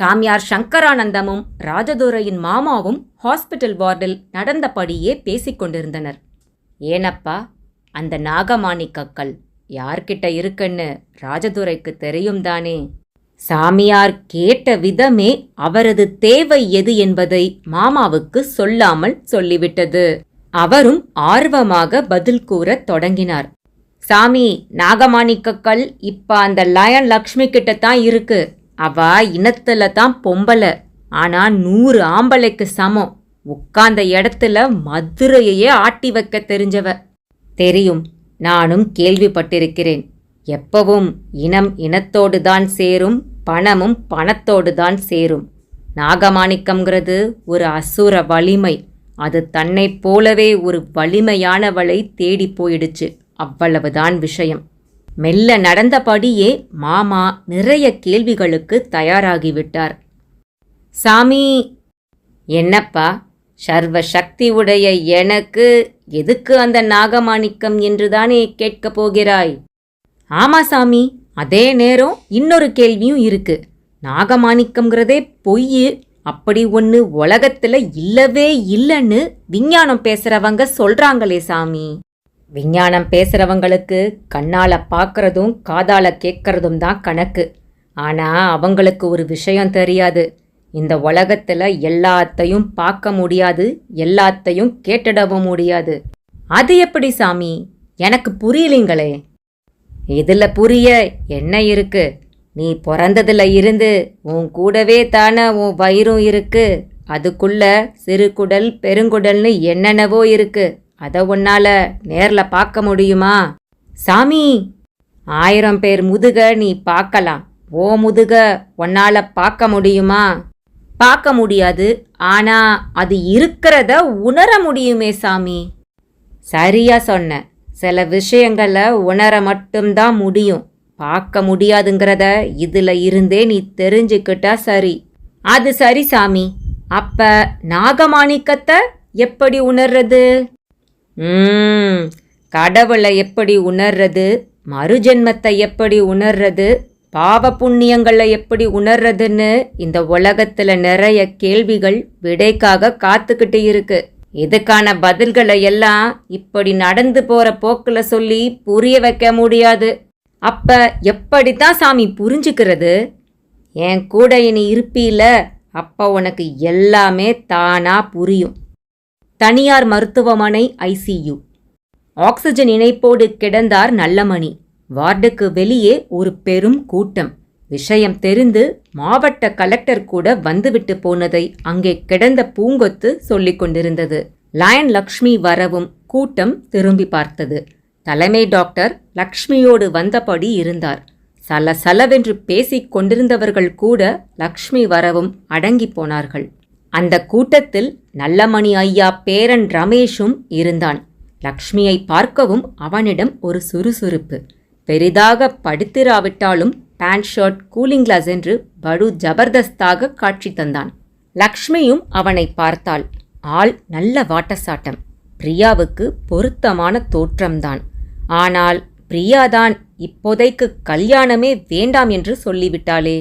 சாமியார் சங்கரானந்தமும் ராஜதுரையின் மாமாவும் ஹாஸ்பிட்டல் வார்டில் நடந்தபடியே பேசிக்கொண்டிருந்தனர். ஏனப்பா, அந்த நாகமாணிக்கக்கல் யார்கிட்ட இருக்குன்னு ராஜதுரைக்கு தெரியும் தானே? சாமியார் கேட்ட விதமே அவரது தேவை எது என்பதை மாமாவுக்கு சொல்லாமல் சொல்லிவிட்டது. அவரும் ஆர்வமாக பதில் கூறத் தொடங்கினார். சாமி, நாகமாணிக்கக்கல் இப்ப அந்த லயன் லக்ஷ்மி கிட்டத்தான் இருக்கு. அவ இனத்துல தான் பொம்பளை, ஆனா 100 ஆம்பளைக்கு சமம். உட்கார்ந்த இடத்துல மதுரையே ஆட்டி வைக்க தெரிஞ்சவ. தெரியும், நானும் கேள்விப்பட்டிருக்கிறேன். எப்பவும் இனம் இனத்தோடுதான் சேரும், பணமும் பணத்தோடுதான் சேரும். நாகமாணிக்கம்ங்கிறது ஒரு அசுர வலிமை. அது தன்னை போலவே ஒரு வலிமையானவளை தேடி போயிடுச்சு. அவ்வளவுதான் விஷயம். மெல்ல நடந்தபடியே மாமா நிறைய கேள்விகளுக்கு தயாராகிவிட்டார். சாமி, என்னப்பா, சர்வ சக்தி உடைய எனக்கு எதுக்கு அந்த நாகமாணிக்கம் என்றுதானே கேட்கப் போகிறாய்? ஆமா சாமி, அதே நேரம் இன்னொரு கேள்வியும் இருக்கு. நாகமாணிக்கம்ங்கிறதே பொய், அப்படி ஒன்று உலகத்துல இல்லவே இல்லைன்னு விஞ்ஞானம் பேசுறவங்க சொல்றாங்களே சாமி. விஞ்ஞானம் பேசுறவங்களுக்கு கண்ணால பார்க்கறதும் காதால கேட்கறதும் தான் கணக்கு. ஆனா அவங்களுக்கு ஒரு விஷயம் தெரியாது. இந்த உலகத்துல எல்லாத்தையும் பார்க்க முடியாது, எல்லாத்தையும் கேட்டுடவும் முடியாது. அது எப்படி சாமி? எனக்கு புரியலீங்களே. இதுல புரிய என்ன இருக்கு? நீ பிறந்ததுல இருந்து உன் கூடவே தானே உன் வயிறும் இருக்கு. அதுக்குள்ள சிறுகுடல் பெருங்குடல்னு என்னென்னவோ இருக்கு. அதை உன்னால நேர்ல பார்க்க முடியுமா? சாமி, 1000 பேர் முதுக நீ பார்க்கலாம், ஓ முதுக உன்னால பார்க்க முடியுமா? பார்க்க முடியாது, ஆனா அது இருக்கிறத உணர முடியுமே சாமி. சரியா சொன்ன. சில விஷயங்களை உணர மட்டும்தான் முடியும், பார்க்க முடியாதுங்கிறத இதுல இருந்தே நீ தெரிஞ்சுக்கிட்டா சரி. அது சரி சாமி. அப்ப நாகமாணிக்கத்தை எப்படி உணர்றது? கடவுளை எப்படி உணர்றது, மறுஜென்மத்தை எப்படி உணர்றது, பாவ புண்ணியங்களை எப்படி உணர்றதுன்னு இந்த உலகத்துல நிறைய கேள்விகள் விடைக்காக காத்துக்கிட்டு இருக்கு. இதுக்கான பதில்களை எல்லாம் இப்படி நடந்து போற போக்குல சொல்லி புரிய வைக்க முடியாது. அப்ப எப்படித்தான் சாமி புரிஞ்சுக்கிறது? என் கூட இனி இருப்பீல, அப்ப உனக்கு எல்லாமே தானா புரியும். தனியார் மருத்துவமனை ICU. ஆக்சிஜன் இணைப்போடு கிடந்தார் நல்லமணி. வார்டுக்கு வெளியே ஒரு பெரும் கூட்டம். விஷயம் தெரிந்து மாவட்ட கலெக்டர் கூட வந்துவிட்டு போனதை அங்கே கிடந்த பூங்கொத்து சொல்லிக் கொண்டிருந்தது. லயன் லக்ஷ்மி வரவும் கூட்டம் திரும்பி பார்த்தது. தலைமை டாக்டர் லக்ஷ்மியோடு வந்தபடி இருந்தார். சலசலவென்று பேசிக் கொண்டிருந்தவர்கள் கூட லக்ஷ்மி வரவும் அடங்கி போனார்கள். அந்த கூட்டத்தில் நல்லமணி ஐயா பேரன் ரமேஷும் இருந்தான். லக்ஷ்மியை பார்க்கவும் அவனிடம் ஒரு சுறுசுறுப்பு. பெரிதாக படித்திராவிட்டாலும் பேண்ட் ஷர்ட் கூலிங் கிளாஸ் என்று படு ஜபர்தஸ்தாக காட்சி தந்தான். லக்ஷ்மியும் அவனை பார்த்தாள். ஆள் நல்ல வாட்டசாட்டம். பிரியாவுக்கு பொருத்தமான தோற்றம்தான். ஆனால் பிரியாதான் இப்போதைக்கு கல்யாணமே வேண்டாம் என்று சொல்லிவிட்டாளே.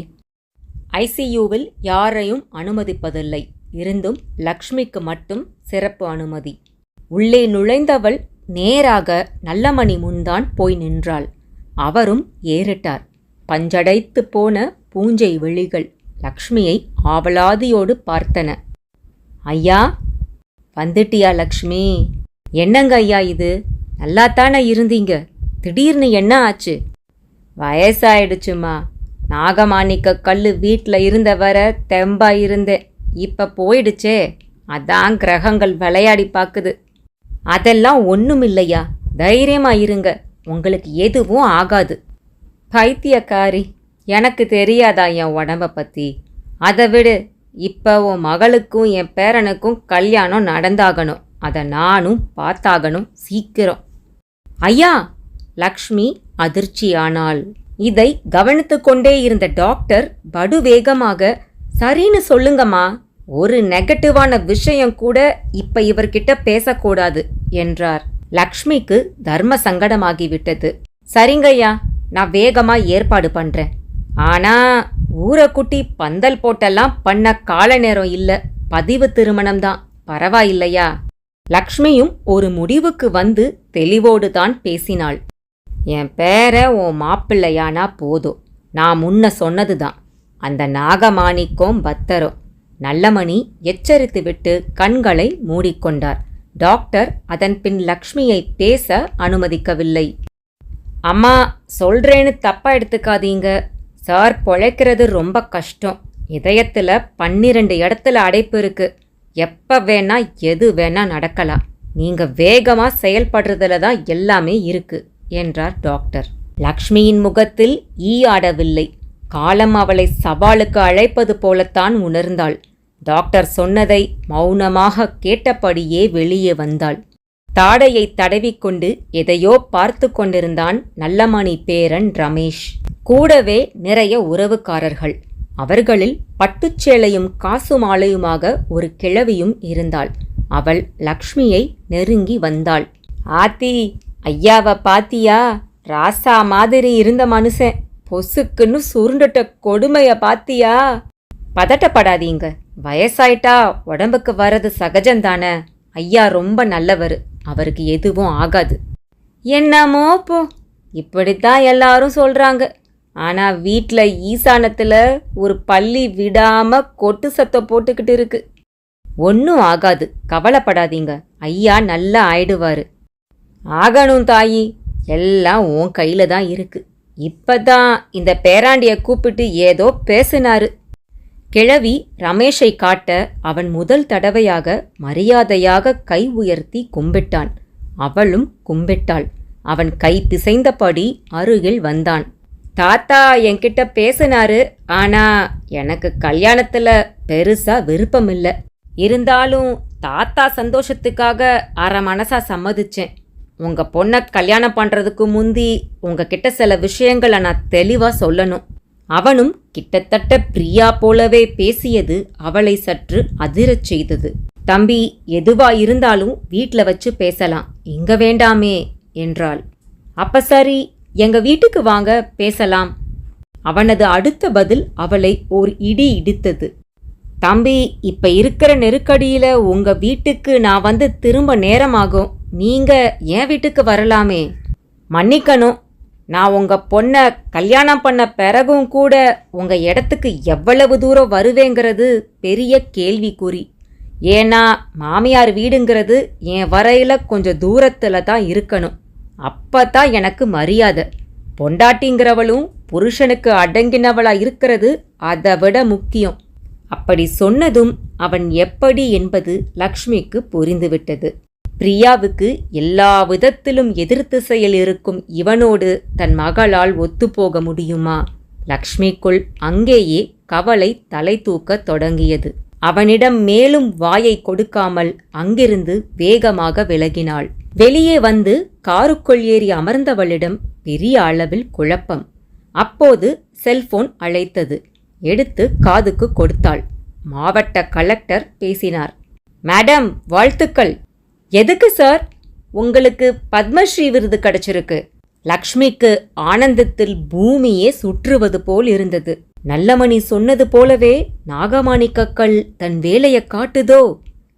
ICUவில் யாரையும் அனுமதிப்பதில்லை. இருந்தும் லக்ஷ்மிக்கு மட்டும் சிறப்பு அனுமதி. உள்ளே நுழைந்தவள் நேராக நல்லமணி முன்தான் போய் நின்றாள். அவரும் ஏறிட்டார். பஞ்சடைத்து போன பூஞ்சை விழிகள் லக்ஷ்மியை ஆவலாதியோடு பார்த்தன. ஐயா, வந்துட்டியா லக்ஷ்மி? என்னங்க ஐயா இது? நல்லாத்தானே இருந்தீங்க, திடீர்னு என்ன ஆச்சு? வயசாயிடுச்சுமா. நாகமாணிக்க கல்லு வீட்டில் இருந்த வர தெம்பா இருந்தேன். இப்ப போயிடுச்சே, அதான் கிரகங்கள் விளையாடி பார்க்குது. அதெல்லாம் ஒன்றுமில்லையா, தைரியமா இருங்க, உங்களுக்கு எதுவும் ஆகாது. பைத்தியக்காரி, எனக்கு தெரியாதா என் உடம்ப பற்றி? அதை விடு. இப்போ உன் மகளுக்கும் என் பேரனுக்கும் கல்யாணம் நடந்தாகணும். அதை நானும் பார்த்தாகணும் சீக்கிரம். ஐயா! லக்ஷ்மி அதிர்ச்சியானாள். இதை கவனித்து கொண்டே இருந்த டாக்டர் படு வேகமாக, சரின்னு சொல்லுங்கம்மா, ஒரு நெகட்டிவான விஷயம் கூட இப்ப இவர்கிட்ட பேசக்கூடாது என்றார். லக்ஷ்மிக்கு தர்ம சங்கடமாகிவிட்டது. சரிங்கய்யா, நான் வேகமா ஏற்பாடு பண்றேன். ஆனா ஊரை குட்டி பந்தல் போட்டெல்லாம் பண்ண கால நேரம் இல்ல, பதிவு திருமணம்தான், பரவாயில்லையா? லக்ஷ்மியும் ஒரு முடிவுக்கு வந்து தெளிவோடு தான் பேசினாள். என் பேர உன் மாப்பிள்ளையானா போதும், நான் முன்ன சொன்னதுதான். அந்த நாகமாணிக்கம் பத்தரும். நல்லமணி எச்சரித்துவிட்டு கண்களை மூடிக்கொண்டார். டாக்டர் அதன் பின் லக்ஷ்மியை பேச அனுமதிக்கவில்லை. அம்மா, சொல்றேன்னு தப்பா எடுத்துக்காதீங்க. சார் பொழைக்கிறது ரொம்ப கஷ்டம். இதயத்துல 12 இடத்துல அடைப்பு இருக்கு. எப்ப வேணா எது வேணா நடக்கலாம். நீங்க வேகமா செயல்படுறதுல தான் எல்லாமே இருக்கு என்றார் டாக்டர். லக்ஷ்மியின் முகத்தில் ஈ ஆடவில்லை. காலம் அவளை சவாலுக்கு அழைப்பது போலத்தான் உணர்ந்தாள். டாக்டர் சொன்னதை மௌனமாக கேட்டபடியே வெளியே வந்தாள். தாடையை தடவிக்கொண்டு எதையோ பார்த்து கொண்டிருந்தான் நல்லமணி பேரன் ரமேஷ். கூடவே நிறைய உறவுக்காரர்கள். அவர்களில் பட்டுச்சேலையும் காசு மாலையுமாக ஒரு கிழவியும் இருந்தாள். அவள் லக்ஷ்மியை நெருங்கி வந்தாள். ஆத்தி, ஐயாவை பாத்தியா? ராசா மாதிரி இருந்த மனுஷன் பொசுக்குன்னு சுருண்டுட்ட கொடுமைய பாத்தியா? பதட்டப்படாதீங்க, வயசாயிட்டா உடம்புக்கு வர்றது சகஜந்தானே. ஐயா ரொம்ப நல்லவர், அவருக்கு எதுவும் ஆகாது. என்னமோ போ, இப்படித்தான் எல்லாரும் சொல்றாங்க. ஆனா வீட்டில் ஈசானத்தில் ஒரு பள்ளி விடாம கொட்டு சத்தம் போட்டுக்கிட்டு இருக்கு. ஒன்றும் ஆகாது, கவலைப்படாதீங்க. ஐயா நல்லா ஆயிடுவாரு. ஆகணும் தாயி, எல்லாம் உன் கையில தான் இருக்கு. இப்பதான் இந்த பேராண்டிய கூப்பிட்டு ஏதோ பேசினாரு. கிழவி ரமேஷை காட்ட அவன் முதல் தடவையாக மரியாதையாக கை உயர்த்தி கும்பிட்டான். அவளும் கும்பிட்டாள். அவன் கை பிசைந்தபடி அருகில் வந்தான். தாத்தா என்கிட்ட பேசினாரு. ஆனா எனக்கு கல்யாணத்துல பெருசா விருப்பமில்ல. இருந்தாலும் தாத்தா சந்தோஷத்துக்காக அரை மனசா சம்மதிச்சேன். உங்க பொண்ணை கல்யாணம் பண்றதுக்கு முந்தி உங்ககிட்ட சில விஷயங்களை நான் தெளிவா சொல்லணும். அவனும் கிட்டத்தட்ட பிரியா போலவே பேசியது அவளை சற்று அதிரச் செய்தது. தம்பி, எதுவா இருந்தாலும் வீட்டில் வச்சு பேசலாம், இங்க வேண்டாமே என்றாள். அப்ப சரி, எங்க வீட்டுக்கு வாங்க, பேசலாம். அவனது அடுத்த பதில் அவளை ஓர் இடி இடித்தது. தம்பி, இப்ப இருக்கிற நெருக்கடியில உங்க வீட்டுக்கு நான் வந்து திரும்ப நேரமாகும். நீங்க என் வீட்டுக்கு வரலாமே. மன்னிக்கணும், நான் உங்க பொண்ணை கல்யாணம் பண்ண பிறகும் கூட உங்க இடத்துக்கு எவ்வளவு தூரம் வருவேங்கிறது பெரிய கேள்விக்குறி. ஏன்னா மாமியார் வீடுங்கிறது என் வரையில கொஞ்சம் தூரத்துல தான் இருக்கணும். அப்பதான் எனக்கு மரியாதை. பொண்டாட்டிங்கிறவளும் புருஷனுக்கு அடங்கினவளா இருக்கிறது அதை விட முக்கியம். அப்படி சொன்னதும் அவன் எப்படி என்பது லக்ஷ்மிக்கு புரிந்துவிட்டது. பிரியாவுக்கு எல்லா விதத்திலும் எதிர்த்திசையில் இருக்கும் இவனோடு தன் மகளால் ஒத்துப்போக முடியுமா? லக்ஷ்மிக்குள் அங்கேயே கவலை தலை தூக்கத் தொடங்கியது. அவனிடம் மேலும் வாயை கொடுக்காமல் அங்கிருந்து வேகமாக விலகினாள். வெளியே வந்து காருக்குள் ஏறி அமர்ந்தவளிடம் பெரிய அளவில் குழப்பம். அப்போது செல்போன் அழைத்தது. எடுத்து காதுக்கு கொடுத்தாள். மாவட்ட கலெக்டர் பேசினார். மேடம், வாழ்த்துக்கள். எதுக்கு சார்? உங்களுக்கு பத்மஸ்ரீ விருது கிடைச்சிருக்கு. லக்ஷ்மிக்கு ஆனந்தத்தில் பூமியே சுற்றுவது போல் இருந்தது. நல்லமணி சொன்னது போலவே நாகமாணிக்கக்கள் தன் வேலையை காட்டுதோ?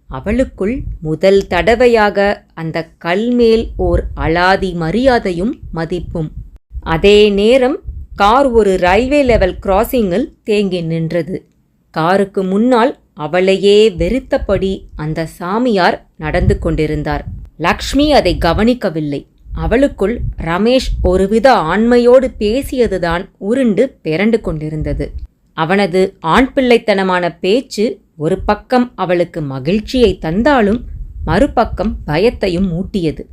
அவளுக்குள் முதல் தடவையாக அந்த கல் மேல் ஓர் அலாதி மரியாதையும் மதிப்பும். அதே நேரம் கார் ஒரு ரயில்வே லெவல் கிராசிங்கில் தேங்கி நின்றது. காருக்கு முன்னால் அவளையே வெறுத்தபடி அந்த சாமியார் நடந்து கொண்டிருந்தார். லக்ஷ்மி அதை கவனிக்கவில்லை. அவளுக்குள் ரமேஷ் ஒருவித ஆண்மையோடு பேசியதுதான் உருண்டு பிறண்டு கொண்டிருந்தது. அவனது ஆண் பிள்ளைத்தனமான பேச்சு ஒரு பக்கம் அவளுக்கு மகிழ்ச்சியை தந்தாலும் மறுபக்கம் பயத்தையும் மூட்டியது.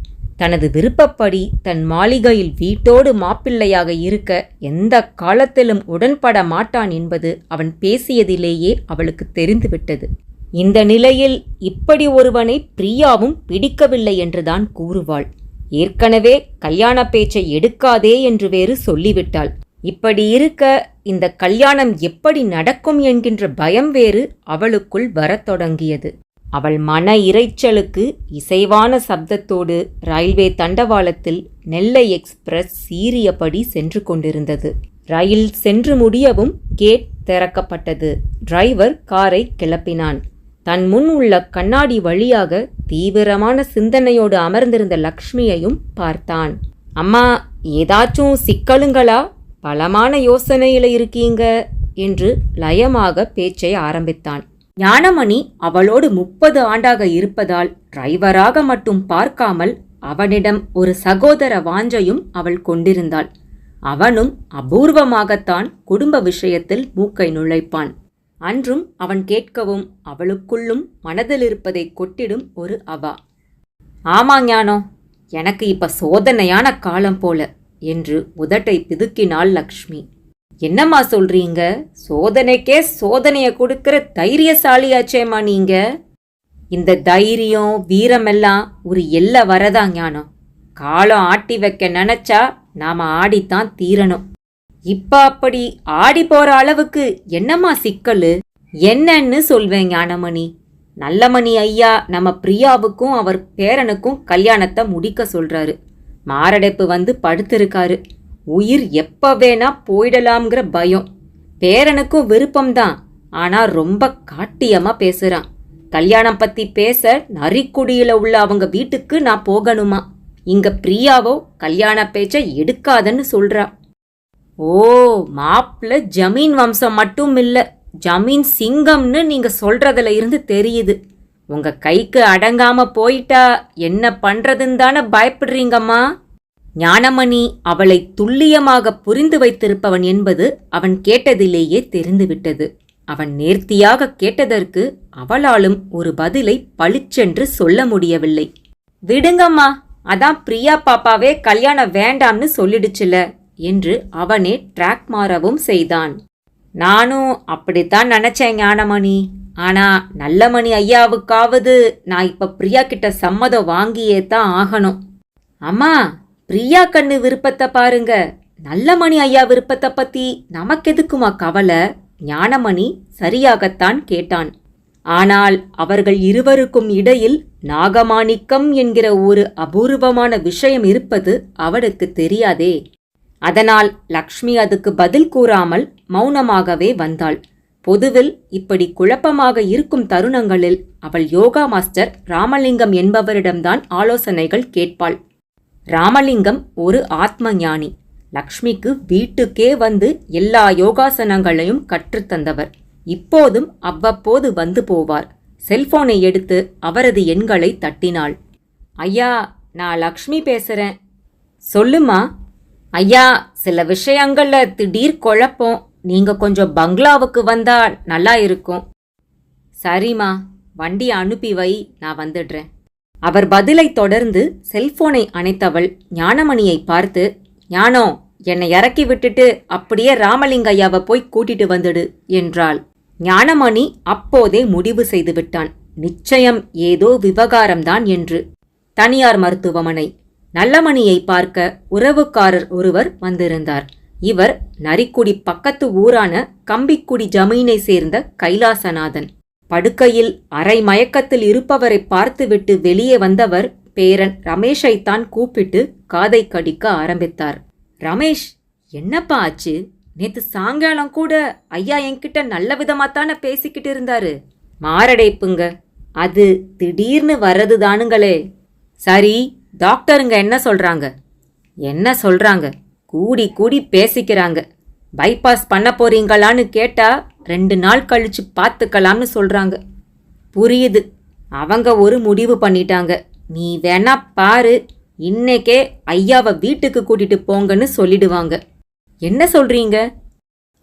தனது விருப்பப்படி தன் மாளிகையில் வீட்டோடு மாப்பிள்ளையாக இருக்க எந்த காலத்திலும் உடன்பட மாட்டான் என்பது அவன் பேசியதிலேயே அவளுக்கு தெரிந்துவிட்டது. இந்த நிலையில் இப்படி ஒருவனை பிரியாவும் பிடிக்கவில்லை என்றுதான் கூறுவாள். ஏற்கனவே கல்யாண பேச்சை எடுக்காதே என்று வேறு சொல்லிவிட்டாள். இப்படி இருக்க இந்த கல்யாணம் எப்படி நடக்கும் என்கின்ற பயம் வேறு அவளுக்குள் வரத் தொடங்கியது. அவள் மன இரைச்சலுக்கு இசைவான சப்தத்தோடு ரயில்வே தண்டவாளத்தில் நெல்லை எக்ஸ்பிரஸ் சீறியபடி சென்று கொண்டிருந்தது. ரயில் சென்று முடியவும் கேட் திறக்கப்பட்டது. டிரைவர் காரை கிளப்பினான். தன் முன் உள்ள கண்ணாடி வழியாக தீவிரமான சிந்தனையோடு அமர்ந்திருந்த லக்ஷ்மியையும் பார்த்தான். அம்மா, ஏதாச்சும் சிக்கலுங்களா? பலமான யோசனையில இருக்கீங்க என்று லயமாக பேச்சை ஆரம்பித்தான். ஞானமணி அவளோடு 30 ஆண்டாக இருப்பதால் டிரைவராக மட்டும் பார்க்காமல் அவனிடம் ஒரு சகோதர வாஞ்சையும் அவள் கொண்டிருந்தாள். அவனும் அபூர்வமாகத்தான் குடும்ப விஷயத்தில் மூக்கை நுழைப்பான். அன்றும் அவன் கேட்கவும் அவளுக்குள்ளும் மனதிலிருப்பதை கொட்டிடும் ஒரு அவா. ஆமா ஞானம், எனக்கு இப்ப சோதனையான காலம் போல என்று உதட்டை பிதுக்கினாள் லக்ஷ்மி. என்னம்மா சொல்றீங்க? சோதனைக்கே சோதனைய கொடுக்கிற தைரியசாலியாச்சேம்மா நீங்க. இந்த தைரியம் வீரமெல்லாம் ஒரு எல்லை வரதா ஞானம். காலம் ஆட்டி வைக்க நினைச்சா நாம ஆடித்தான் தீரணும். இப்ப அப்படி ஆடி போற அளவுக்கு என்னம்மா சிக்கலு? என்னன்னு சொல்வேன் ஞானமணி. நல்லமணி ஐயா நம்ம பிரியாவுக்கும் அவர் பேரனுக்கும் கல்யாணத்தை முடிக்க சொல்றாரு. மாரடைப்பு வந்து படுத்திருக்காரு. உயிர் எப்ப வேணா போயிடலாம்ங்கிற பயம். பேரனுக்கும் விருப்பம்தான், ஆனா ரொம்ப காட்டியமா பேசுறான். கல்யாணம் பத்தி பேச நரிக்குடியில உள்ள அவங்க வீட்டுக்கு நான் போகணுமா. இங்க பிரியாவோ கல்யாண பேச்ச எடுக்காதன்னு சொல்றா. ஓ, மாப்பிள்ள ஜமீன் வம்சம் மட்டும் இல்ல, ஜமீன் சிங்கம்னு நீங்க சொல்றதுல இருந்து தெரியுது. உங்க கைக்கு அடங்காம போயிட்டா என்ன பண்றதுன்னு தானே பயப்படுறீங்கம்மா. ஞானமணி அவளை துல்லியமாக புரிந்து வைத்திருப்பவன் என்பது அவன் கேட்டதிலேயே தெரிந்துவிட்டது. அவன் நேர்த்தியாக கேட்டதற்கு அவளாலும் ஒரு பதிலை பளிச்சென்று சொல்ல முடியவில்லை. விடுங்கம்மா, அதான் பிரியா பாப்பாவே கல்யாணம் வேண்டாம்னு சொல்லிடுச்சுல என்று அவனே ட்ராக் மாறவும் செய்தான். நானும் அப்படித்தான் நினைச்சேன் ஞானமணி. ஆனா நல்லமணி ஐயாவுக்காவது நான் இப்ப பிரியா கிட்ட சம்மதம் வாங்கியே தான் ஆகணும். அம்மா, பிரியா கண்ணு விருப்பத்தை பாருங்க, நல்லமணி ஐயா விருப்பத்தை பத்தி நமக்கெதுக்குமா கவலை? ஞானமணி சரியாகத்தான் கேட்டான். ஆனால் அவர்கள் இருவருக்கும் இடையில் நாகமாணிக்கம் என்கிற ஒரு அபூர்வமான விஷயம் இருப்பது அவனுக்கு தெரியாதே. அதனால் லக்ஷ்மி அதுக்கு பதில் கூறாமல் மௌனமாகவே வந்தாள். பொதுவில் இப்படி குழப்பமாக இருக்கும் தருணங்களில் அவள் யோகா மாஸ்டர் ராமலிங்கம் என்பவரிடம்தான் ஆலோசனைகள் கேட்பாள். ராமலிங்கம் ஒரு ஆத்ம ஞானி. லக்ஷ்மிக்கு வீட்டுக்கே வந்து எல்லா யோகாசனங்களையும் கற்றுத்தந்தவர். இப்போதும் அவ்வப்போது வந்து போவார். செல்போனை எடுத்து அவரது எண்களை தட்டினாள். ஐயா, நான் லக்ஷ்மி பேசுறேன். சொல்லுமா. ஐயா, சில விஷயங்கள்ல திடீர் குழப்பம். நீங்க கொஞ்சம் பங்களாவுக்கு வந்தா நல்லா இருக்கும். சரிம்மா, வண்டியை அனுப்பி வை, நான் வந்துடுறேன். அவர் பதிலை தொடர்ந்து செல்போனை அணைத்தவள் ஞானமணியை பார்த்து, ஞானோ, என்னை இறக்கி விட்டுட்டு அப்படியே ராமலிங்க ஐயாவை போய் கூட்டிட்டு வந்துடு என்றாள். ஞானமணி அப்போதே முடிவு செய்து விட்டான். நிச்சயம் ஏதோ விவகாரம்தான் என்று. தனியார் மருத்துவமனை. நல்லமணியை பார்க்க உறவுக்காரர் ஒருவர் வந்திருந்தார். இவர் நரிக்குடி பக்கத்து ஊரான கம்பிக்குடி ஜமீனை சேர்ந்த கைலாசநாதன். படுக்கையில் அரை மயக்கத்தில் இருப்பவரை பார்த்துவிட்டு வெளியே வந்தவர் பேரன் ரமேஷைத்தான் கூப்பிட்டு காதை கடிக்க ஆரம்பித்தார். ரமேஷ், என்னப்பா ஆச்சு? நேத்து சாயங்காலம் கூட ஐயா என்கிட்ட நல்ல விதமாத்தானே பேசிக்கிட்டு இருந்தாரு. மாரடைப்புங்க, அது திடீர்னு வர்றதுதானுங்களே. சரி, டாக்டருங்க என்ன சொல்றாங்க? என்ன சொல்றாங்க? கூடி கூடி பேசிக்கிறாங்க. பைபாஸ் பண்ண போறீங்களான்னு கேட்டா 2 நாள் கழிச்சு பார்த்துக்கலாம்னு சொல்றாங்க. புரியுது, அவங்க ஒரு முடிவு பண்ணிட்டாங்க. நீ வேணா பாரு, இன்னைக்கே ஐயாவை வீட்டுக்கு கூட்டிட்டு போங்கன்னு சொல்லிடுவாங்க. என்ன சொல்றீங்க?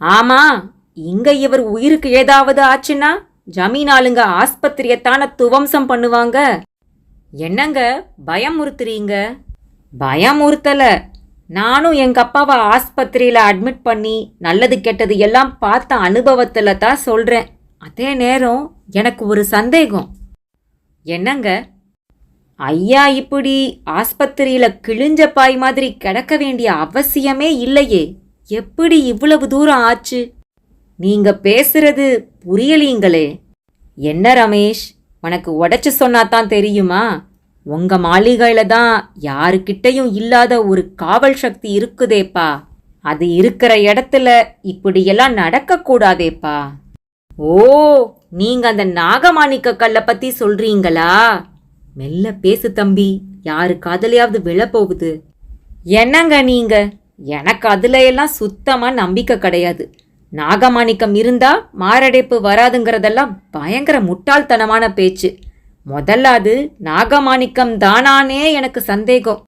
ஆமா, இங்க இவர் உயிருக்கு ஏதாவது ஆச்சுன்னா ஜமீன் ஆளுங்க ஆஸ்பத்திரியத்தான துவம்சம் பண்ணுவாங்க. என்னங்க பயமுறுத்துறீங்க? பயமுறுத்தல, நானும் எங்க அப்பாவை ஆஸ்பத்திரியில அட்மிட் பண்ணி நல்லது கெட்டது எல்லாம் பார்த்த அனுபவத்துல தான் சொல்றேன். அதே நேரம் எனக்கு ஒரு சந்தேகம். என்னங்க? ஐயா இப்படி ஆஸ்பத்திரியில கிழிஞ்ச பாய் மாதிரி கிடக்க வேண்டிய அவசியமே இல்லையே. எப்படி இவ்வளவு தூரம் ஆச்சு? நீங்க பேசுறது புரியலீங்களே. என்ன ரமேஷ், உனக்கு உடைச்சு சொன்னாதான் தெரியுமா? உங்க மாளிகையில தான் யாருக்கிட்டையும் இல்லாத ஒரு காவல் சக்தி இருக்குதேப்பா. அது இருக்கிற இடத்துல இப்படியெல்லாம் நடக்கக்கூடாதேப்பா. ஓ, நீங்க அந்த நாகமாணிக்க கல்லை பத்தி சொல்றீங்களா? மெல்ல பேசு தம்பி, யாரு காதலையாவது விழப்போகுது. என்னங்க நீங்க? எனக்கு அதுல எல்லாம் சுத்தமா நம்பிக்கை கிடையாது. நாகமாணிக்கம் இருந்தா மாரடைப்பு வராதுங்கிறதெல்லாம் பயங்கர முட்டாள்தனமான பேச்சு. முதல்ல அது நாகமாணிக்கம் தானானே எனக்கு சந்தேகம்.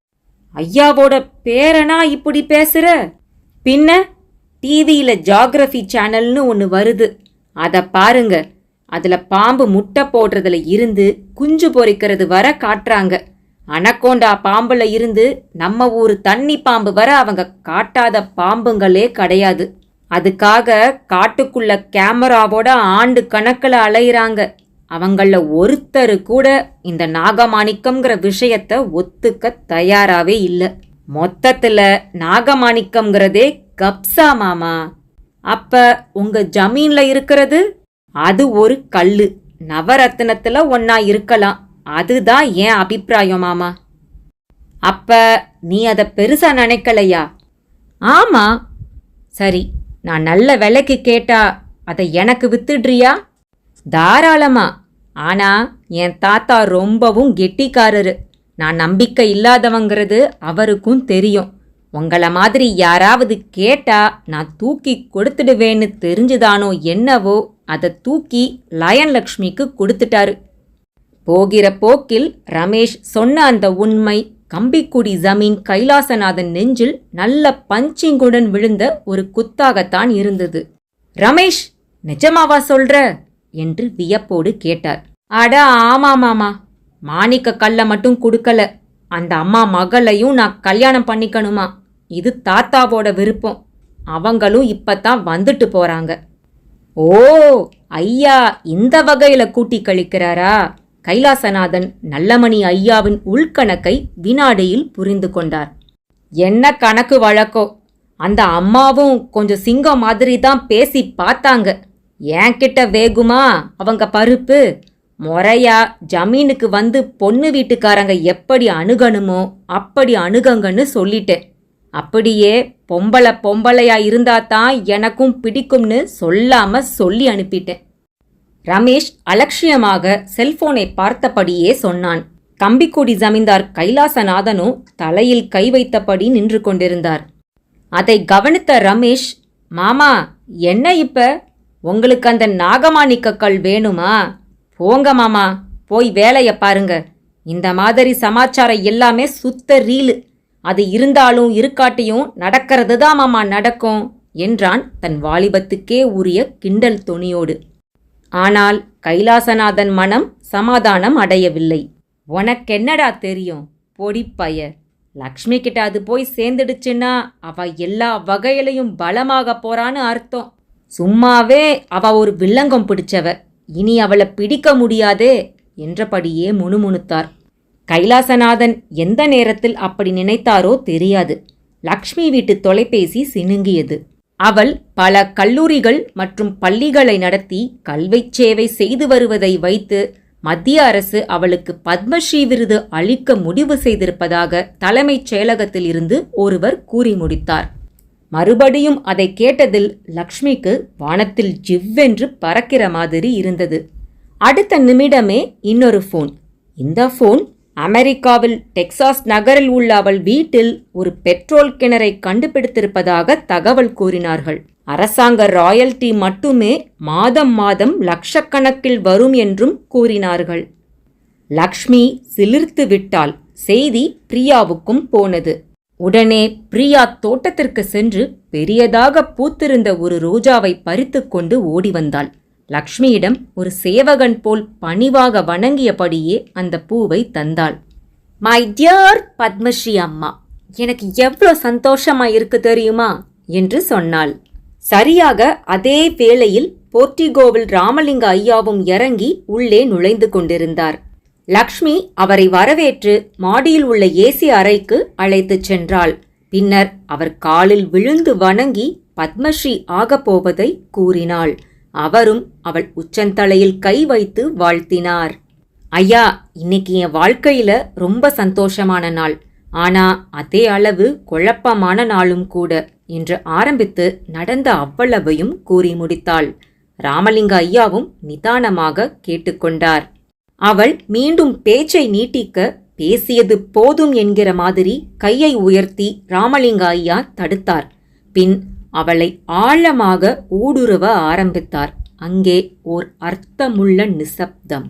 ஐயாவோட பேரனா இப்படி பேசுற? பின்ன டிவியில ஜியாகிரபி சேனல்னு ஒன்று வருது, அதை பாருங்க. அதுல பாம்பு முட்டை போடுறதுல இருந்து குஞ்சு பொறிக்கிறது வர காட்டுறாங்க. அனக்கோண்டா பாம்புல இருந்து நம்ம ஊரு தண்ணி பாம்பு வர அவங்க காட்டாத பாம்புங்களே கிடையாது. அதுக்காக காட்டுக்குள்ள கேமராவோட ஆண்டு கணக்கில் அலையிறாங்க. அவங்கள ஒருத்தரு கூட இந்த நாகமாணிக்கம்ங்கிற விஷயத்த ஒத்துக்க தயாராவே இல்லை. மொத்தத்துல நாகமாணிக்கம்ங்கிறதே கப்சா மாமா. அப்ப உங்க ஜமீன்ல இருக்கிறது அது ஒரு கல்லு, நவரத்தினத்துல ஒன்னா இருக்கலாம். அதுதான் என் அபிப்பிராயம் மாமா. அப்ப நீ அத பெருசா நினைக்கலையா? ஆமா. சரி, நான் நல்ல விலைக்கு கேட்டா அதை எனக்கு வித்துடுறியா? தாராளமா. ஆனா என் தாத்தா ரொம்பவும் கெட்டிக்காரரு. நான் நம்பிக்கை இல்லாதவங்கிறது அவருக்கும் தெரியும். உங்களை மாதிரி யாராவது கேட்டா நான் தூக்கி கொடுத்துடுவேன்னு தெரிஞ்சுதானோ என்னவோ அதை தூக்கி லயன் லக்ஷ்மிக்கு கொடுத்துட்டாரு. போகிற போக்கில் ரமேஷ் சொன்ன அந்த உண்மை கம்பிக்குடி ஜமீன் கைலாசநாதன் நெஞ்சில் நல்ல பஞ்சிங்குடன் விழுந்த ஒரு குத்தாகத்தான் இருந்தது. ரமேஷ், நிஜமாவா சொல்ற என்று வியப்போடு கேட்டார். அட ஆமா மாமா, மாணிக்க கல்ல மட்டும் கொடுக்கல, அந்த அம்மா மகளையும் நான் கல்யாணம் பண்ணிக்கணுமா. இது தாத்தாவோட விருப்பம். அவங்களும் இப்பத்தான் வந்துட்டு போறாங்க. ஓ, ஐயா இந்த வகையில கூட்டி கழிக்கிறாரா? கைலாசநாதன் நல்லமணி ஐயாவின் உள்கணக்கை வினாடியில் புரிந்து கொண்டார். என்ன கணக்கு வழக்கோ, அந்த அம்மாவும் கொஞ்சம் சிங்கம் மாதிரி தான் பேசி பார்த்தாங்க. என்கிட்ட வேகுமா அவங்க பருப்பு? முறையா ஜமீனுக்கு வந்து பொண்ணு வீட்டுக்காரங்க எப்படி அணுகணுமோ அப்படி அணுகங்கன்னு சொல்லிட்டேன். அப்படியே பொம்பளையா இருந்தாதான் எனக்கும் பிடிக்கும்னு சொல்லாம சொல்லி அனுப்பிட்டேன். ரமேஷ் அலட்சியமாக செல்போனை பார்த்தபடியே சொன்னான். கம்பிக்குடி ஜமீன்தார் கைலாசநாதனோ தலையில் கை வைத்தபடி நின்று கொண்டிருந்தார். அதை கவனித்த ரமேஷ், மாமா என்ன இப்ப? உங்களுக்கு அந்த நாகமாணிக்க கல் வேணுமா? போங்க மாமா, போய் வேலைய பாருங்க. இந்த மாதிரி சமாச்சாரம் எல்லாமே சுத்த ரீலு. அது இருந்தாலும் இருக்காட்டியும் நடக்கிறது தான் மாமா நடக்கும் என்றான் தன் வாலிபத்துக்கே உரிய கிண்டல் தொனியோடு. ஆனால் கைலாசநாதன் மனம் சமாதானம் அடையவில்லை. உனக்கென்னடா தெரியும் பொடிப்பய? லக்ஷ்மி கிட்ட அது போய் சேர்ந்துடுச்சுன்னா அவ எல்லா வகையிலையும் பலமாக போறான்னு அர்த்தம். சும்மாவே அவ ஒரு வில்லங்கம் பிடிச்சவ, இனி அவளை பிடிக்க முடியாதே என்றபடியே முணுமுணுத்தார். கைலாசநாதன் எந்த நேரத்தில் அப்படி நினைத்தாரோ தெரியாது. லக்ஷ்மி வீட்டு தொலைபேசி சினுங்கியது. அவள் பல கல்லூரிகள் மற்றும் பள்ளிகளை நடத்தி கல்வி சேவை செய்து வருவதை வைத்து மத்திய அரசு அவளுக்கு பத்மஸ்ரீ விருது அளிக்க முடிவு செய்திருப்பதாக தலைமைச் செயலகத்தில் இருந்து ஒருவர் கூறி முடித்தார். மறுபடியும் அதை கேட்டதில் லக்ஷ்மிக்கு வானத்தில் ஜிவ்வென்று பறக்கிற மாதிரி இருந்தது. அடுத்த நிமிடமே இன்னொரு ஃபோன். இந்த ஃபோன் அமெரிக்காவில் டெக்சாஸ் நகரில் உள்ள அவள் வீட்டில் ஒரு பெட்ரோல் கிணறை கண்டுபிடித்திருப்பதாக தகவல் கூறினார்கள். அரசாங்க ராயல்டி மட்டுமே மாதம் மாதம் லட்சக்கணக்கில் வரும் என்றும் கூறினார்கள். லக்ஷ்மி சிலிர்த்து விட்டாள். செய்தி பிரியாவுக்கும் போனது. உடனே பிரியா தோட்டத்திற்கு சென்று பெரியதாக பூத்திருந்த ஒரு ரோஜாவை பறித்து கொண்டு ஓடி வந்தாள். லக்ஷ்மியிடம் ஒரு சேவகன் போல் பணிவாக வணங்கியபடியே அந்த பூவை தந்தாள். மை டியர் பத்மஸ்ரீ அம்மா, எனக்கு எவ்வளோ சந்தோஷமா இருக்கு தெரியுமா என்று சொன்னாள். சரியாக அதே வேளையில் போர்ட்டிகோவில் ராமலிங்க ஐயாவும் இறங்கி உள்ளே நுழைந்து கொண்டிருந்தார். லக்ஷ்மி அவரை வரவேற்று மாடியில் உள்ள ஏசி அறைக்கு அழைத்துச் சென்றாள். பின்னர் அவர் காலில் விழுந்து வணங்கி பத்மஸ்ரீ ஆகப்போவதை கூறினாள். அவரும் அவள் உச்சந்தலையில் கை வைத்து வாழ்த்தினார். ஐயா, இன்னைக்கு என் வாழ்க்கையில ரொம்ப சந்தோஷமான நாள். ஆனா அதே அளவு குழப்பமான நாளும் கூட என்று ஆரம்பித்து நடந்த அவ்வளவையும் கூறி முடித்தாள். ராமலிங்க ஐயாவும் நிதானமாக கேட்டுக்கொண்டார். அவள் மீண்டும் பேச்சை நீட்டிக்க பேசியது போதும் என்கிற மாதிரி கையை உயர்த்தி ராமலிங்க ஐயா தடுத்தார். பின் அவளை ஆழமாக ஊடுருவ ஆரம்பித்தார். அங்கே ஓர் அர்த்தமுள்ள நிசப்தம்.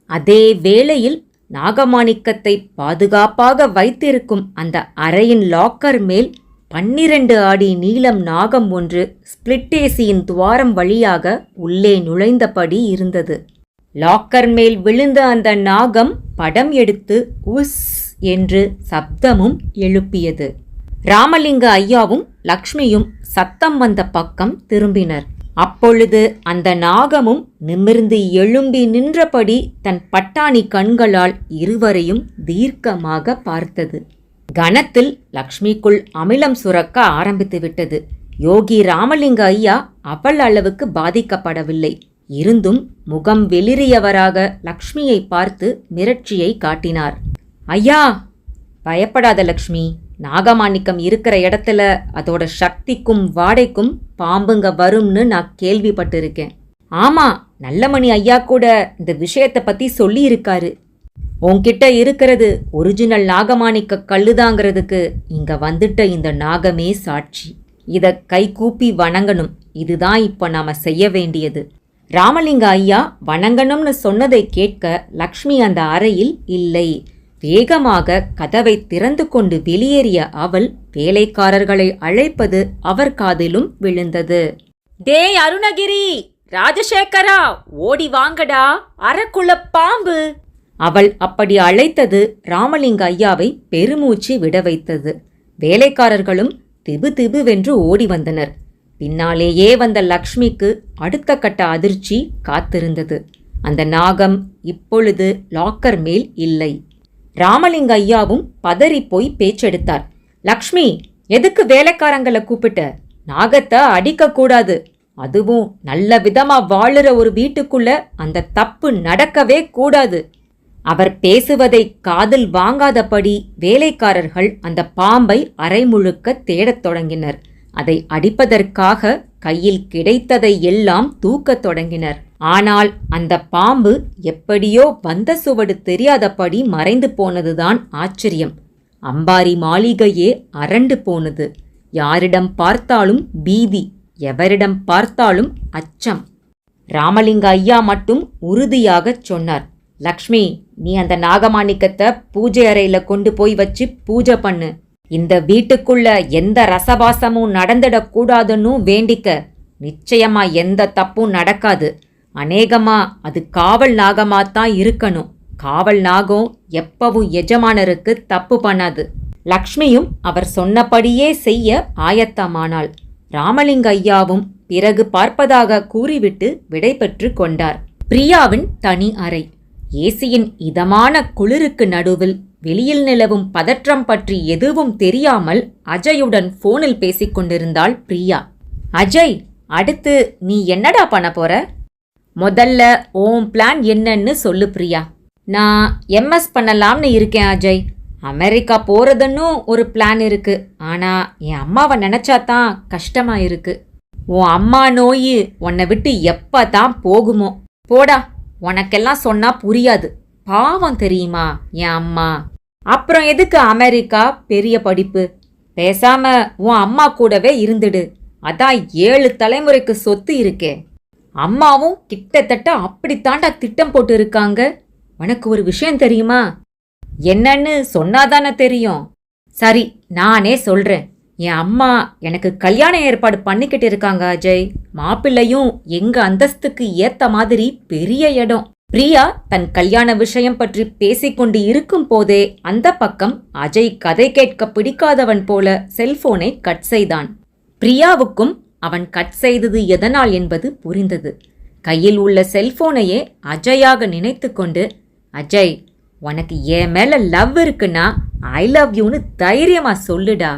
அதே வேளையில் நாகமாணிக்கத்தை பாதுகாப்பாக வைத்திருக்கும் அந்த அறையின் லாக்கர் மேல் 12 அடி நீளம் நாகம் ஒன்று ஸ்பிளிட்டேசியின் துவாரம் வழியாக உள்ளே நுழைந்தபடி இருந்தது. லாக்கர் மேல் விழுந்த அந்த நாகம் படம் எடுத்து உஸ் என்று சப்தமும் எழுப்பியது. ராமலிங்க ஐயாவும் லக்ஷ்மியும் சத்தம் வந்த பக்கம் திரும்பினர். அப்பொழுது அந்த நாகமும் நிமிர்ந்து எழும்பி நின்றபடி தன் பட்டாணி கண்களால் இருவரையும் தீர்க்கமாக பார்த்தது. கணத்தில் லக்ஷ்மிக்குள் அமிலம் சுரக்க ஆரம்பித்து விட்டது. யோகி ராமலிங்க ஐயா அவள் அளவுக்கு பாதிக்கப்படவில்லை. இருந்தும் முகம் வெளிரியவராக லக்ஷ்மியை பார்த்து மிரட்சியை காட்டினார். ஐயா, பயப்படாத லக்ஷ்மி. நாகமாணிக்கம் இருக்கிற இடத்துல அதோட சக்திக்கும் வாடைக்கும் பாம்புங்க வரும்னு நான் கேள்விப்பட்டிருக்கேன். ஆமா, நல்லமணி ஐயா கூட இந்த விஷயத்தை பத்தி சொல்லி இருக்காரு. உன்கிட்ட இருக்கிறது ஒரிஜினல் நாகமாணிக்க கல்லுதாங்கிறதுக்கு இங்க வந்துட்ட இந்த நாகமே சாட்சி. இத கை கூப்பி வணங்கணும். இதுதான் இப்ப நாம செய்ய வேண்டியது. ராமலிங்க ஐயா வணங்கணும்னு சொன்னதை கேட்க லக்ஷ்மி அந்த அறையில் இல்லை. வேகமாக கதவை திறந்து கொண்டு வெளியேறிய அவள் வேலைக்காரர்களை அழைப்பது அவர் காதிலும் விழுந்தது. டேய் அருணகிரி, ராஜசேகரா, ஓடி வாங்கடா, அறைக்குள்ள பாம்பு. அவள் அப்படி அழைத்தது ராமலிங்க ஐயாவை பெருமூச்சு விட வைத்தது. வேலைக்காரர்களும் திபு திபுவென்று ஓடி வந்தனர். பின்னாலேயே வந்த லக்ஷ்மிக்கு அடுத்த கட்ட அதிர்ச்சி காத்திருந்தது. அந்த நாகம் இப்பொழுது லாக்கர் மேல் இல்லை. ராமலிங்க ஐயாவும் பதறிப்போய் பேச்செடுத்தார். லக்ஷ்மி, எதுக்கு வேலைக்காரங்களை கூப்பிட்ட? நாகத்தை அடிக்கக்கூடாது. அதுவும் நல்ல விதமா வாழுற ஒரு வீட்டுக்குள்ள அந்த தப்பு நடக்கவே கூடாது. அவர் பேசுவதை காதில் வாங்காதபடி வேலைக்காரர்கள் அந்த பாம்பை அரை முழுக்க தேடத் தொடங்கினர். அதை அடிப்பதற்காக கையில் கிடைத்ததை எல்லாம் தூக்கத் தொடங்கினர். ஆனால் அந்த பாம்பு எப்படியோ வந்த சுவடு தெரியாதபடி மறைந்து போனதுதான் ஆச்சரியம். அம்பாரி மாளிகையே அரண்டு போனது. யாரிடம் பார்த்தாலும் பீதி, எவரிடம் பார்த்தாலும் அச்சம். ராமலிங்க ஐயா மட்டும் உறுதியாகச் சொன்னார். லக்ஷ்மி, நீ அந்த நாகமாணிக்கத்தை பூஜை அறையில கொண்டு போய் வச்சு பூஜை பண்ணு. இந்த வீட்டுக்குள்ள எந்த ரசவாசமும் நடந்துடக்கூடாதுன்னு வேண்டிக்க. நிச்சயமா எந்த தப்பும் நடக்காது. அநேகமா அது காவல் நாகமாத்தான் இருக்கணும். காவல் நாகம் எப்பவும் எஜமானருக்கு தப்பு பண்ணாது. லக்ஷ்மியும் அவர் சொன்னபடியே செய்ய ஆயத்தமானாள். ராமலிங்க ஐயாவும் பிறகு பார்ப்பதாக கூறிவிட்டு விடை பெற்று கொண்டார். பிரியாவின் தனி அறை. ஏசியின் இதமான குளிருக்கு நடுவில் வெளியில் நிலவும் பதற்றம் பற்றி எதுவும் தெரியாமல் அஜயுடன் போனில் பேசிக்கொண்டிருந்தாள் பிரியா. அஜய், அடுத்து நீ என்னடா பண்ண போற? முதல்ல ஓம் பிளான் என்னன்னு சொல்லு பிரியா. நான் எம்எஸ் பண்ணலாம்னு இருக்கேன் அஜய். அமெரிக்கா போறதுன்னு ஒரு பிளான் இருக்கு. ஆனா என் அம்மாவை நினைச்சாதான் கஷ்டமா இருக்கு. உன் அம்மா நோய் உன்னை விட்டு எப்பதான் போகுமோ? போடா, உனக்கெல்லாம் சொன்னா புரியாது. பாவம் தெரியுமா என் அம்மா. அப்புறம் எதுக்கு அமெரிக்கா பெரிய படிப்பு? பேசாம உன் அம்மா கூடவே இருந்துடு. அதான் 7 தலைமுறைக்கு சொத்து இருக்கே. அம்மாவும் கிட்டத்தட்ட அப்படித்தாண்டா திட்டம் போட்டு இருக்காங்க. உனக்கு ஒரு விஷயம் தெரியுமா? என்னன்னு சொன்னாதானே தெரியும். சரி, நானே சொல்றேன். என் அம்மா எனக்கு கல்யாண ஏற்பாடு பண்ணிக்கிட்டு இருக்காங்க அஜய். மாப்பிள்ளையும் எங்க அந்தஸ்துக்கு ஏத்த மாதிரி பெரிய இடம். பிரியா தன் கல்யாண விஷயம் பற்றி பேசிக்கொண்டு இருக்கும் போதே அந்த பக்கம் அஜய் கதை கேட்க பிடிக்காதவன் போல செல்போனை கட் செய்தான். பிரியாவுக்கும் அவன் கட் செய்தது எதனால் என்பது புரிந்தது. கையில் உள்ள செல்போனையே அஜயாக நினைத்து கொண்டு, அஜய், உனக்கு என் மேல லவ் இருக்குன்னா ஐ லவ் யூன்னு தைரியமா சொல்லுடா.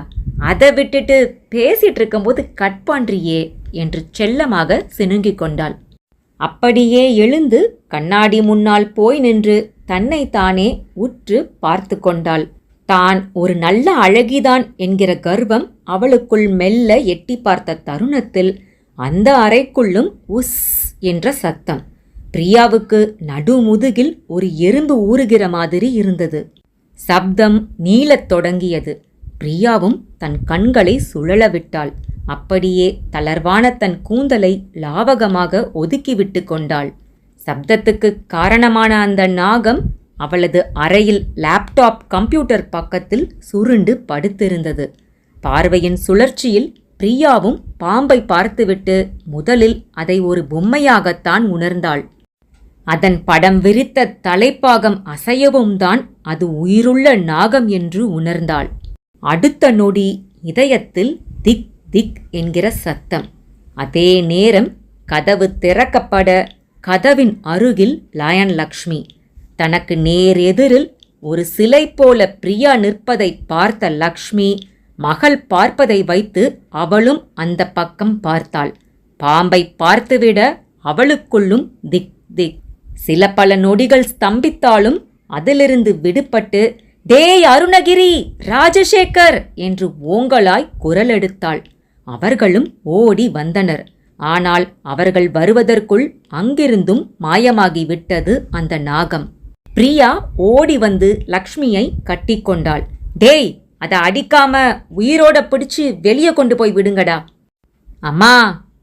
அதை விட்டுட்டு பேசிட்டு இருக்கும்போது கட் பண்றியே என்று செல்லமாக சினுங்கிக் கொண்டாள். அப்படியே எழுந்து கண்ணாடி முன்னால் போய் நின்று தன்னை தானே உற்று பார்த்து கொண்டாள். தான் ஒரு நல்ல அழகிதான் என்கிற கர்வம் அவளுக்குள் மெல்ல எட்டி பார்த்த தருணத்தில் அந்த அறைக்குள்ளும் உஸ் என்ற சத்தம். பிரியாவுக்கு நடுமுதுகில் ஒரு எறும்பு ஊறுகிற மாதிரி இருந்தது. சப்தம் நீளத் தொடங்கியது. பிரியாவும் தன் கண்களை சுழலவிட்டாள். அப்படியே தளர்வான தன் கூந்தலை லாவகமாக ஒதுக்கிவிட்டு கொண்டாள். சப்தத்துக்கு காரணமான அந்த நாகம் அவளது அறையில் லேப்டாப் கம்ப்யூட்டர் பக்கத்தில் சுருண்டு படுத்திருந்தது. பார்வையின் சுழற்சியில் பிரியாவும் பாம்பை பார்த்துவிட்டு முதலில் அதை ஒரு பொம்மையாகத்தான் உணர்ந்தாள். அதன் படம் விரித்த தலைப்பாகம் அசையவும் தான் அது உயிருள்ள நாகம் என்று உணர்ந்தாள். அடுத்த நொடி இதயத்தில் திக் திக் என்கிற சத்தம். அதே நேரம் கதவு திறக்கப்பட கதவின் அருகில் லயன் லக்ஷ்மி. தனக்கு நேர் எதிரில் ஒரு சிலை போல பிரியா நிற்பதை பார்த்த லக்ஷ்மி மகள் பார்ப்பதை வைத்து அவளும் அந்த பக்கம் பார்த்தாள். பாம்பை பார்த்துவிட அவளுக்குள்ளும் திக் திக். சில பல நொடிகள் ஸ்தம்பித்தாலும் அதிலிருந்து விடுபட்டு, "டேய் அருணகிரி, ராஜசேகர்" என்று ஓங்கலாய் குரல் எடுத்தாள். அவர்களும் ஓடி வந்தனர். ஆனால் அவர்கள் வருவதற்குள் அங்கிருந்தும் மாயமாகிவிட்டது அந்த நாகம். பிரியா ஓடி வந்து லக்ஷ்மியை கட்டிக்கொண்டாள். "டேய், அதை அடிக்காம உயிரோட பிடிச்சு வெளியே கொண்டு போய் விடுங்கடா." "அம்மா,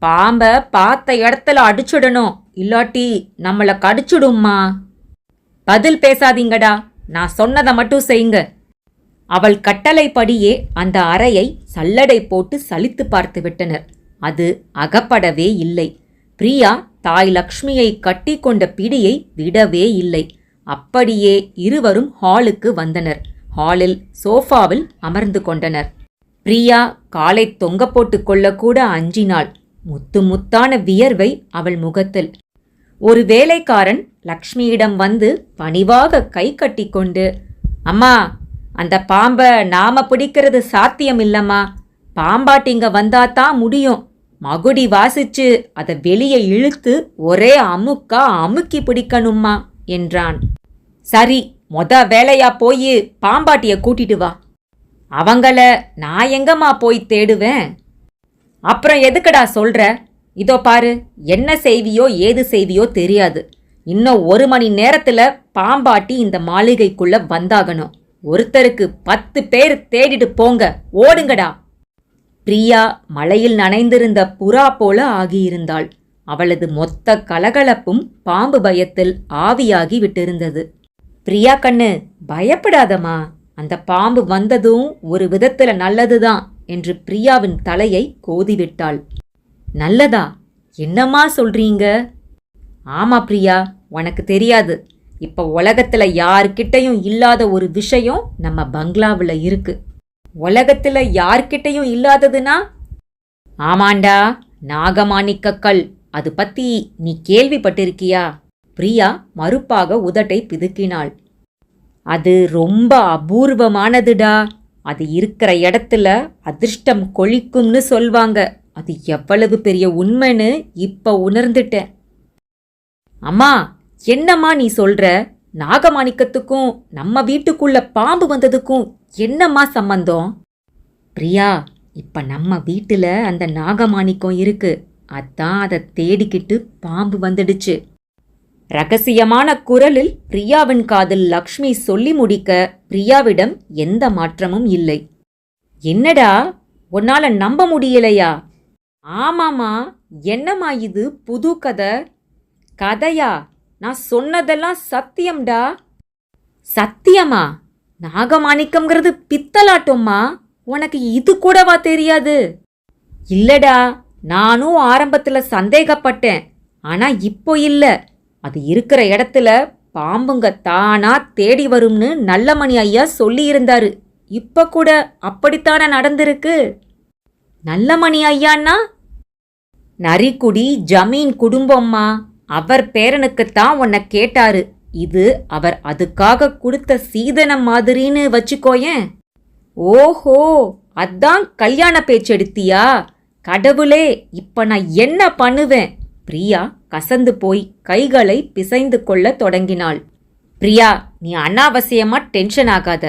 பாம்ப பார்த்த இடத்துல அடிச்சுடணும், இல்லாட்டி நம்மள கடிச்சுடும்மா." "பதில் பேசாதீங்கடா, நான் சொன்னதை மட்டும் செய்யுங்க." அவள் கட்டளைப்படியே அந்த அறையை சல்லடை போட்டு சலித்து பார்த்து விட்டனர். அது அகப்படவே இல்லை. பிரியா தாய் லக்ஷ்மியை கட்டி கொண்ட பிடியை விடவே இல்லை. அப்படியே இருவரும் ஹாலுக்கு வந்தனர். ஹாலில் சோஃபாவில் அமர்ந்து கொண்டனர். பிரியா காலை தொங்க போட்டு கொள்ளக்கூட அஞ்சினாள். முத்து முத்தான வியர்வை அவள் முகத்தில். ஒரு வேலைக்காரன் லக்ஷ்மியிடம் வந்து பணிவாக கை கட்டி கொண்டு, "அம்மா, அந்த பாம்பை நாம பிடிக்கிறது சாத்தியம் இல்லம்மா. பாம்பாட்டிங்க வந்தாதான் முடியும். மகுடி வாசிச்சு அதை வெளியே இழுத்து ஒரே அமுக்கா அமுக்கி பிடிக்கணும்மா" என்றான். "சரி, வேலையா போய் பாம்பாட்டிய கூட்டிட்டு வா." "அவங்கள நான் எங்கம்மா போய் தேடுவேன்?" "அப்புறம் எதுக்குடா சொல்ற? இதோ பாரு, என்ன செய்வியோ ஏது செய்வியோ தெரியாது. இன்னும் 1 மணி நேரத்துல பாம்பாட்டி இந்த மாளிகைக்குள்ள வந்தாகணும். ஒருத்தருக்கு 10 பேர் தேடிட்டு போங்க, ஓடுங்கடா." பிரியா மழையில் நனைந்திருந்த புறா போல ஆகியிருந்தாள். அவளது மொத்த கலகலப்பும் பாம்பு பயத்தில் ஆவியாகி விட்டிருந்தது. "பிரியா கண்ணு, பயப்படாதம்மா. அந்த பாம்பு வந்ததும் ஒரு விதத்துல நல்லதுதான்" என்று பிரியாவின் தலையை கோதிவிட்டாள். "நல்லதா? என்னம்மா சொல்றீங்க?" "ஆமா பிரியா, உனக்கு தெரியாது. இப்ப உலகத்துல யார்கிட்டையும் இல்லாத ஒரு விஷயம் நம்ம பங்களாவில் இருக்கு." "உலகத்துல யார்கிட்டையும் இல்லாததுன்னா?" "ஆமாண்டா, நாகமாணிக்கக்கல். அது பத்தி நீ கேள்விப்பட்டிருக்கியா?" பிரியா மறுப்பாக உதட்டை பிதுக்கினாள். "அது ரொம்ப அபூர்வமானதுடா. அது இருக்கிற இடத்துல அதிர்ஷ்டம் கொழிக்கும்னு சொல்வாங்க. அது எவ்வளவு பெரிய உண்மைன்னு இப்ப உணர்ந்துட்டேன்." "அம்மா, என்னம்மா நீ சொல்ற? நாகமாணிக்கத்துக்கும் நம்ம வீட்டுக்குள்ள பாம்பு வந்ததுக்கும் என்னம்மா சம்பந்தம்?" "பிரியா, இப்ப நம்ம வீட்டுல அந்த நாகமாணிக்கம் இருக்கு. அதான் அதை தேடிக்கிட்டு பாம்பு வந்துடுச்சு." ரகசியமான குரலில் பிரியாவின் காதில் லக்ஷ்மி சொல்லி முடிக்க பிரியாவிடம் எந்த மாற்றமும் இல்லை. "என்னடா, உன்னால நம்ப முடியலையா?" "ஆமாமா, என்னம்மா இது புது கதை?" "கதையா? நான் சொன்னதெல்லாம் சத்தியம்டா." "சத்தியமா? நாகமாணிக்கம்ங்கிறது பித்தலாட்டோம்மா. உனக்கு இது கூடவா தெரியாது?" "இல்லடா, நானும் ஆரம்பத்துல சந்தேகப்பட்டேன். ஆனா இப்போ இல்ல. அது இருக்கிற இடத்துல பாம்புங்க தானா தேடி வரும்னு நல்லமணி ஐயா சொல்லியிருந்தாரு. இப்ப கூட அப்படித்தானே நடந்திருக்கு." "நல்லமணி ஐயான்னா?" "நரிக்குடி ஜமீன் குடும்பம்மா. அவர் பேரனுக்குத்தான் உன்னை கேட்டாரு. இது அவர் அதுக்காக கொடுத்த சீதனம் மாதிரின்னு வச்சுக்கோயேன்." "ஓஹோ, அதான் கல்யாண பேச்செடுத்தியா? கடவுளே, இப்ப நான் என்ன பண்ணுவேன்?" பிரியா கசந்து போய் கைகளை பிசைந்து கொள்ள தொடங்கினாள். "பிரியா, நீ அனாவசியமா டென்ஷன் ஆகாத.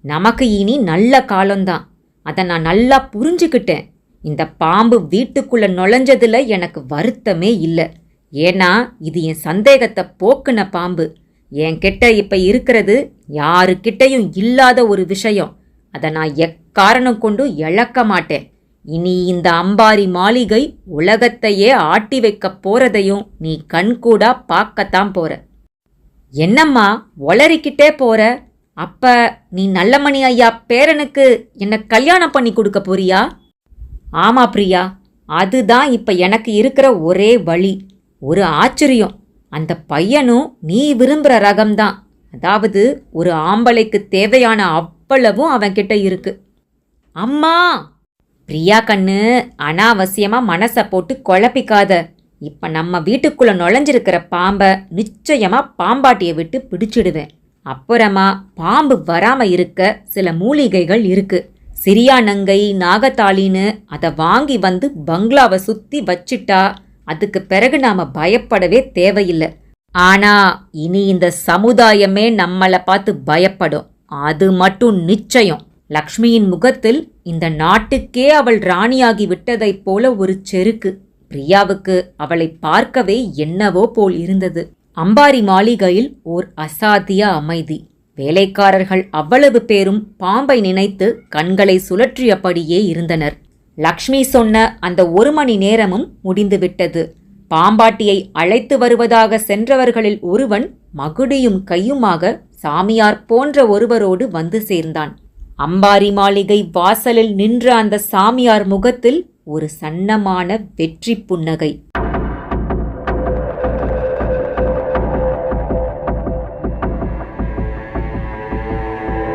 நமக்கு இனி நல்ல காலம்தான். அதை நான் நல்லா புரிஞ்சுக்கிட்டேன். இந்த பாம்பு வீட்டுக்குள்ள நுழைஞ்சதுல எனக்கு வருத்தமே இல்லை. ஏன்னா இது என் சந்தேகத்தை போக்குன பாம்பு. என்கிட்ட இப்ப இருக்கிறது யாருக்கிட்டையும் இல்லாத ஒரு விஷயம். அதை நான் எக்காரணம் கொண்டு இழக்க மாட்டேன். இனி இந்த அம்பாரி மாளிகை உலகத்தையே ஆட்டி வைக்க போறதையும் நீ கண்கூடா பார்க்கத்தான் போற. என்னம்மா ஒளறிக்கிட்டே போற? அப்ப நீ நல்லமணி ஐயா பேரனுக்கு என்ன கல்யாணம் பண்ணி கொடுக்க போறியா? ஆமா பிரியா, அதுதான் இப்ப எனக்கு இருக்கிற ஒரே வழி. ஒரு ஆச்சரியம், அந்த பையனும் நீ விரும்புற ரகம்தான். அதாவது ஒரு ஆம்பளைக்கு தேவையான அவ்வளவும் அவன்கிட்ட இருக்கு. அம்மா! பிரியா கண்ணு, அனாவசியமா மனசை போட்டு குழப்பிக்காத. இப்ப நம்ம வீட்டுக்குள்ள நுழைஞ்சிருக்கிற பாம்பை நிச்சயமா பாம்பாட்டியை விட்டு பிடிச்சிடுவேன். அப்புறமா பாம்பு வராம இருக்க சில மூலிகைகள் இருக்கு. சிரியானங்கை, நாகத்தாளின்னு அதை வாங்கி வந்து பங்களாவை சுத்தி வச்சிட்டா அதுக்கு பிறகு நாம பயப்படவே தேவையில்லை. ஆனா இனி இந்த சமுதாயமே நம்மளை பார்த்து பயப்படும், அது மட்டும் நிச்சயம். லக்ஷ்மியின் முகத்தில் இந்த நாட்டுக்கே அவள் ராணியாகி விட்டதைப் போல ஒரு செருக்கு. பிரியாவுக்கு அவளை பார்க்கவே என்னவோ போல் இருந்தது. அம்பாரி மாளிகையில் ஓர் அசாத்திய அமைதி. வேலைக்காரர்கள் அவ்வளவு பேரும் பாம்பை நினைத்து கண்களை சுழற்றியபடியே இருந்தனர். லக்ஷ்மி சொன்ன அந்த 1 மணி நேரமும் முடிந்துவிட்டது. பாம்பாட்டியை அழைத்து வருவதாக சென்றவர்களில் ஒருவன் மகுடியும் கையுமாக சாமியார் போன்ற ஒருவரோடு வந்து சேர்ந்தான். அம்பாரி மாளிகை வாசலில் நின்ற அந்த சாமியார் முகத்தில் ஒரு சன்னமான வெற்றி புன்னகை.